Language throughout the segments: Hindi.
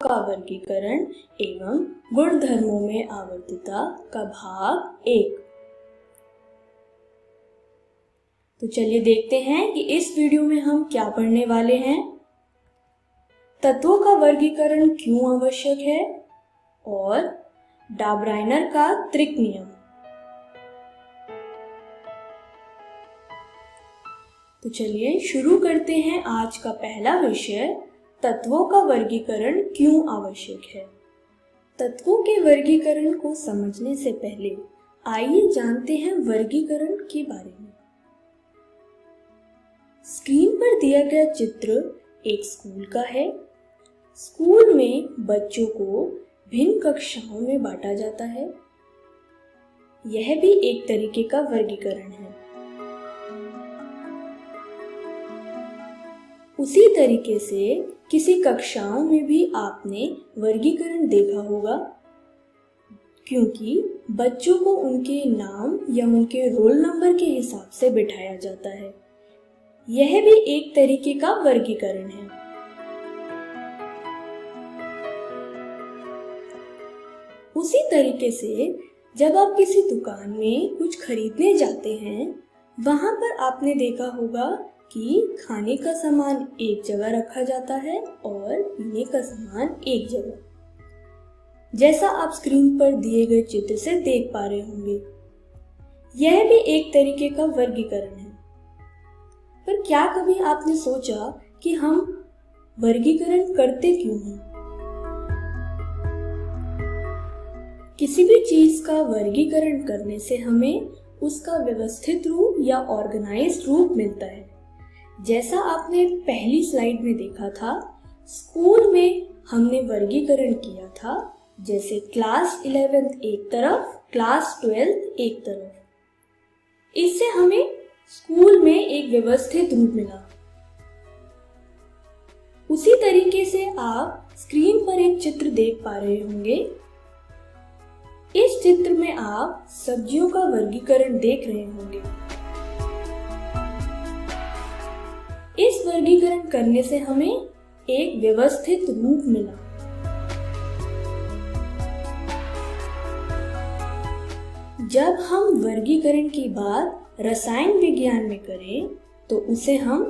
का वर्गीकरण एवं गुणधर्मों में आवर्तता का भाग 1। तो चलिए देखते हैं कि इस वीडियो में हम क्या पढ़ने वाले हैं। तत्वों का वर्गीकरण क्यों आवश्यक है और डाब्राइनर का त्रिक नियम। तो चलिए शुरू करते हैं आज का पहला विषय, तत्वों का वर्गीकरण क्यों आवश्यक है। तत्वों के वर्गीकरण को समझने से पहले आइए जानते हैं वर्गीकरण के बारे में। स्क्रीन पर दिया गया चित्र एक स्कूल का है। स्कूल में बच्चों को भिन्न कक्षाओं में बांटा जाता है। यह भी एक तरीके का वर्गीकरण है। उसी तरीके से किसी कक्षाओं में भी आपने वर्गीकरण देखा होगा, क्योंकि बच्चों को उनके नाम या उनके रोल नंबर के हिसाब से बिठाया जाता है। यह भी एक तरीके का वर्गीकरण है। उसी तरीके से जब आप किसी दुकान में कुछ खरीदने जाते हैं, वहां पर आपने देखा होगा कि खाने का सामान एक जगह रखा जाता है और पीने का सामान एक जगह, जैसा आप स्क्रीन पर दिए गए चित्र से देख पा रहे होंगे। यह भी एक तरीके का वर्गीकरण है। पर क्या कभी आपने सोचा कि हम वर्गीकरण करते क्यों हैं? किसी भी चीज का वर्गीकरण करने से हमें उसका व्यवस्थित रूप या ऑर्गेनाइज्ड रूप मिलता है। जैसा आपने पहली स्लाइड में देखा था, स्कूल में हमने वर्गीकरण किया था, जैसे क्लास 11th एक तरफ, क्लास 12th एक तरफ। इससे हमें स्कूल में एक व्यवस्थित रूप मिला। उसी तरीके से आप स्क्रीन पर एक चित्र देख पा रहे होंगे। इस चित्र में आप सब्जियों का वर्गीकरण देख रहे होंगे। इस वर्गीकरण करने से हमें एक व्यवस्थित रूप मिला। जब हम वर्गीकरण की बात रसायन विज्ञान में करें तो उसे हम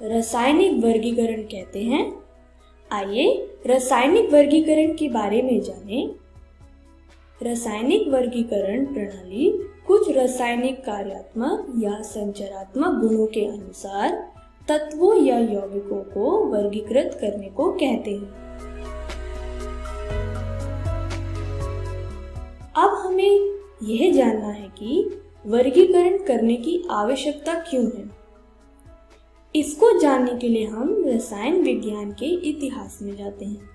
रासायनिक वर्गीकरण कहते हैं। आइए रासायनिक वर्गीकरण के बारे में जानें। रासायनिक वर्गीकरण प्रणाली कुछ रासायनिक कार्यात्मक या संरचनात्मक गुणों के अनुसार तत्वों या यौगिकों को वर्गीकृत करने को कहते हैं। अब हमें यह जानना है कि वर्गीकरण करने की आवश्यकता क्यों है। इसको जानने के लिए हम रसायन विज्ञान के इतिहास में जाते हैं।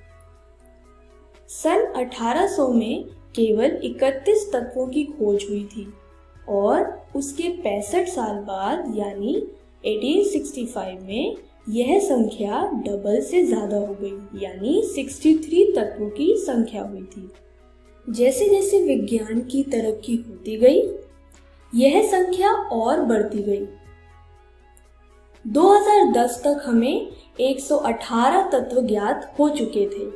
सन 1800 में केवल 31 तत्वों की खोज हुई थी और उसके 65 साल बाद यानी 1865 में यह संख्या डबल से ज्यादा हो गई, यानी 63 तत्वों की संख्या हुई थी। जैसे जैसे विज्ञान की तरक्की होती गई, यह संख्या और बढ़ती गई। 2010 तक हमें 118 तत्व ज्ञात हो चुके थे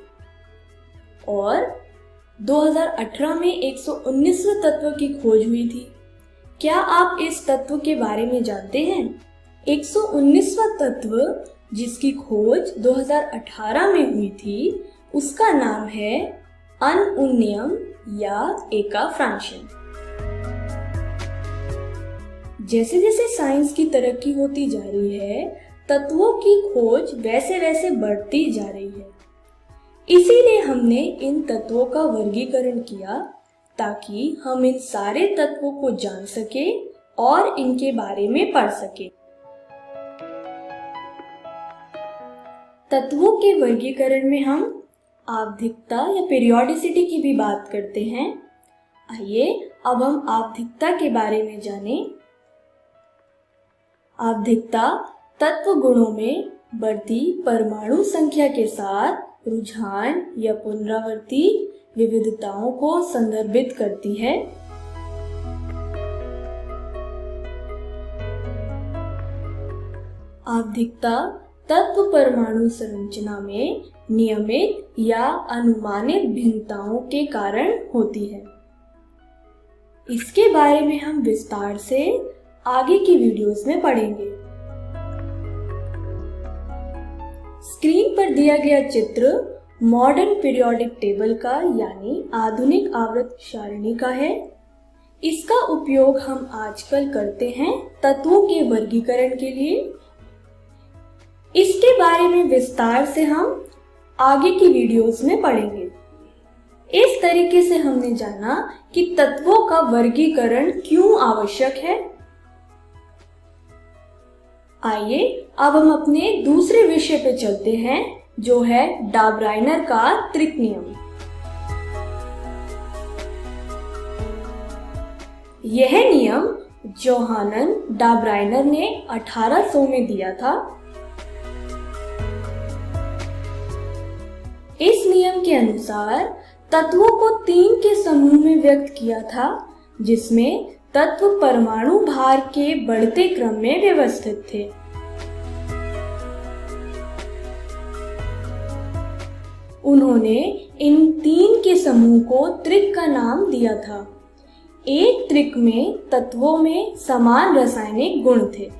और 2018 में 119वें तत्व की खोज हुई थी। क्या आप इस तत्व के बारे में जानते हैं? 119वां तत्व जिसकी खोज 2018 में हुई थी, उसका नाम है अनउन्नियम या एका फ्रांशियम। जैसे जैसे साइंस की तरक्की होती जा रही है, तत्वों की खोज वैसे वैसे बढ़ती जा रही है। इसीलिए हमने इन तत्वों का वर्गीकरण किया ताकि हम इन सारे तत्वों को जान सके और इनके बारे में पढ़ सके। तत्वों के वर्गीकरण में हम आवधिकता या पीरियोडिसिटी की भी बात करते हैं। आइए अब हम आवधिकता के बारे में जानें। आवधिकता तत्व गुणों में बढ़ती परमाणु संख्या के साथ रुझान या पुनरावर्ती विविधताओं को संदर्भित करती है। आवधिकता तत्व परमाणु संरचना में नियमित या अनुमानित भिन्नताओं के कारण होती है। इसके बारे में हम विस्तार से आगे की वीडियोस में पढ़ेंगे। स्क्रीन पर दिया गया चित्र मॉडर्न पीरियोडिक टेबल का यानी आधुनिक आवर्त सारणी का है। इसका उपयोग हम आजकल करते हैं तत्वों के वर्गीकरण के लिए। इसके बारे में विस्तार से हम आगे की वीडियोस में पढ़ेंगे। इस तरीके से हमने जाना कि तत्वों का वर्गीकरण क्यों आवश्यक है। आइए अब हम अपने दूसरे विषय पे चलते हैं, जो है डाब्राइनर का त्रिक नियम। यह नियम जोहानन डाब्राइनर ने 1800 में दिया था। इस नियम के अनुसार तत्वों को 3 के समूह में व्यक्त किया था, जिसमें तत्व परमाणु भार के बढ़ते क्रम में व्यवस्थित थे। उन्होंने इन 3 के समूह को त्रिक का नाम दिया था। एक त्रिक में तत्वों में समान रासायनिक गुण थे।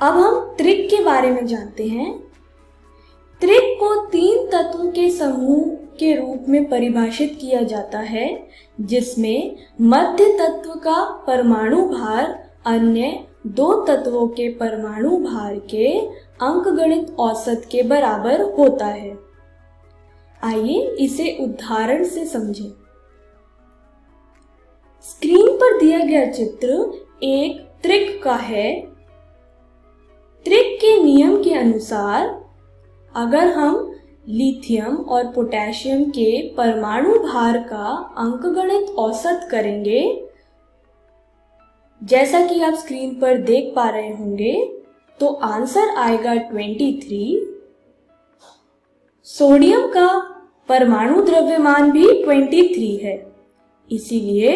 अब हम त्रिक के बारे में जानते हैं। त्रिक को 3 तत्वों के समूह के रूप में परिभाषित किया जाता है, जिसमें मध्य तत्व का परमाणु भार अन्य 2 तत्वों के परमाणु भार के अंकगणित औसत के बराबर होता है। आइए इसे उदाहरण से समझें। स्क्रीन पर दिया गया चित्र एक त्रिक का है। त्रिक के नियम के अनुसार अगर हम लिथियम और पोटेशियम के परमाणु भार का अंकगणित औसत करेंगे, जैसा कि आप स्क्रीन पर देख पा रहे होंगे, तो आंसर आएगा 23। सोडियम का परमाणु द्रव्यमान भी 23 है। इसीलिए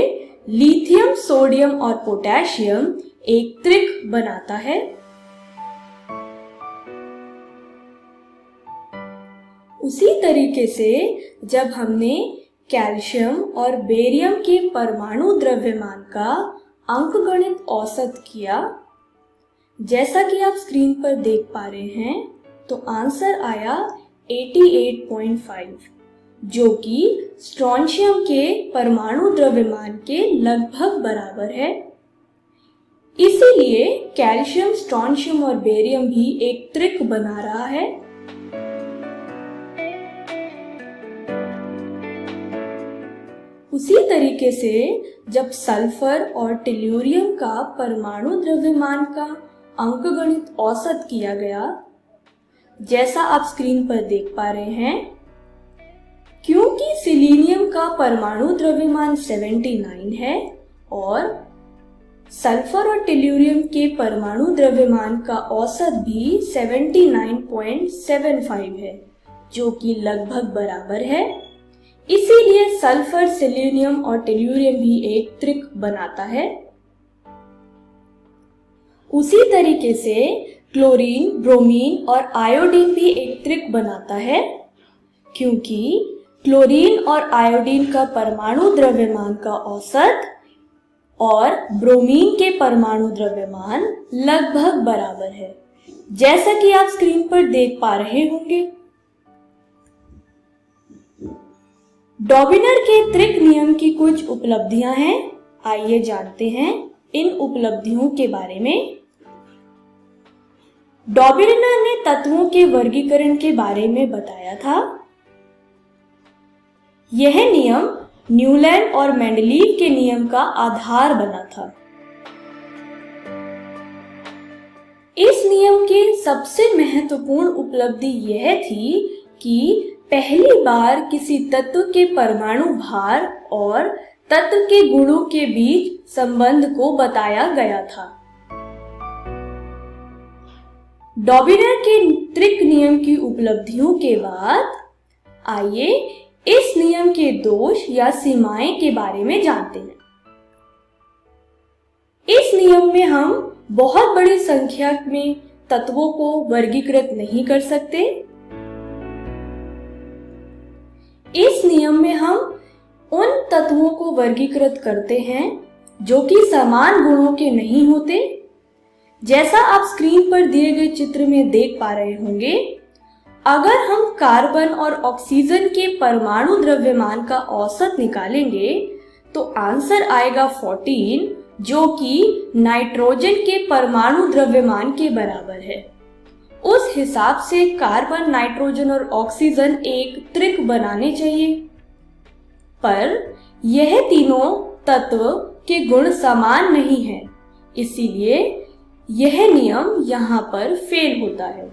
लिथियम, सोडियम और पोटेशियम एक त्रिक बनाता है। उसी तरीके से जब हमने कैल्शियम और बेरियम के परमाणु द्रव्यमान का अंकगणित औसत किया, जैसा कि आप स्क्रीन पर देख पा रहे हैं, तो आंसर आया 88.5, जो कि स्ट्रोंशियम के परमाणु द्रव्यमान के लगभग बराबर है। इसीलिए कैल्शियम, स्ट्रोंशियम और बेरियम भी एक त्रिक बना रहा है। उसी तरीके से जब सल्फर और टेल्यूरियम का परमाणु द्रव्यमान का अंकगणित औसत किया गया, जैसा आप स्क्रीन पर देख पा रहे हैं, क्योंकि सिलीनियम का परमाणु द्रव्यमान 79 है और सल्फर और टेल्यूरियम के परमाणु द्रव्यमान का औसत भी 79.75 है, जो कि लगभग बराबर है। इसीलिए सल्फर, सिलीनियम और टेल्यूरियम भी एक त्रिक बनाता है। उसी तरीके से क्लोरीन, ब्रोमीन और आयोडीन भी एक त्रिक बनाता है, क्योंकि क्लोरीन और आयोडीन का परमाणु द्रव्यमान का औसत और ब्रोमीन के परमाणु द्रव्यमान लगभग बराबर है, जैसा कि आप स्क्रीन पर देख पा रहे होंगे। डॉबिनर के त्रिक नियम की कुछ उपलब्धियां हैं। आइए जानते हैं इन उपलब्धियों के बारे में। डॉबिनर ने तत्वों के वर्गीकरण के बारे में बताया था। यह नियम न्यूलैंड और मेंडलीव के नियम का आधार बना था। इस नियम की सबसे महत्वपूर्ण उपलब्धि यह थी कि पहली बार किसी तत्व के परमाणु भार और तत्व के गुणों के बीच संबंध को बताया गया था। डॉबिनर के त्रिक नियम की उपलब्धियों के बाद आइए इस नियम के दोष या सीमाएं के बारे में जानते हैं। नियम में हम बहुत बड़ी संख्या में तत्वों को वर्गीकृत नहीं कर सकते। इस नियम में हम उन तत्वों को वर्गीकृत करते हैं जो कि समान गुणों के नहीं होते। जैसा आप स्क्रीन पर दिए गए चित्र में देख पा रहे होंगे, अगर हम कार्बन और ऑक्सीजन के परमाणु द्रव्यमान का औसत निकालेंगे तो आंसर आएगा 14, जो कि नाइट्रोजन के परमाणु द्रव्यमान के बराबर है। उस हिसाब से कार्बन, नाइट्रोजन और ऑक्सीजन एक त्रिक बनाने चाहिए, पर यह तीनों तत्व के गुण समान नहीं हैं, इसीलिए यह नियम यहाँ पर फेल होता है।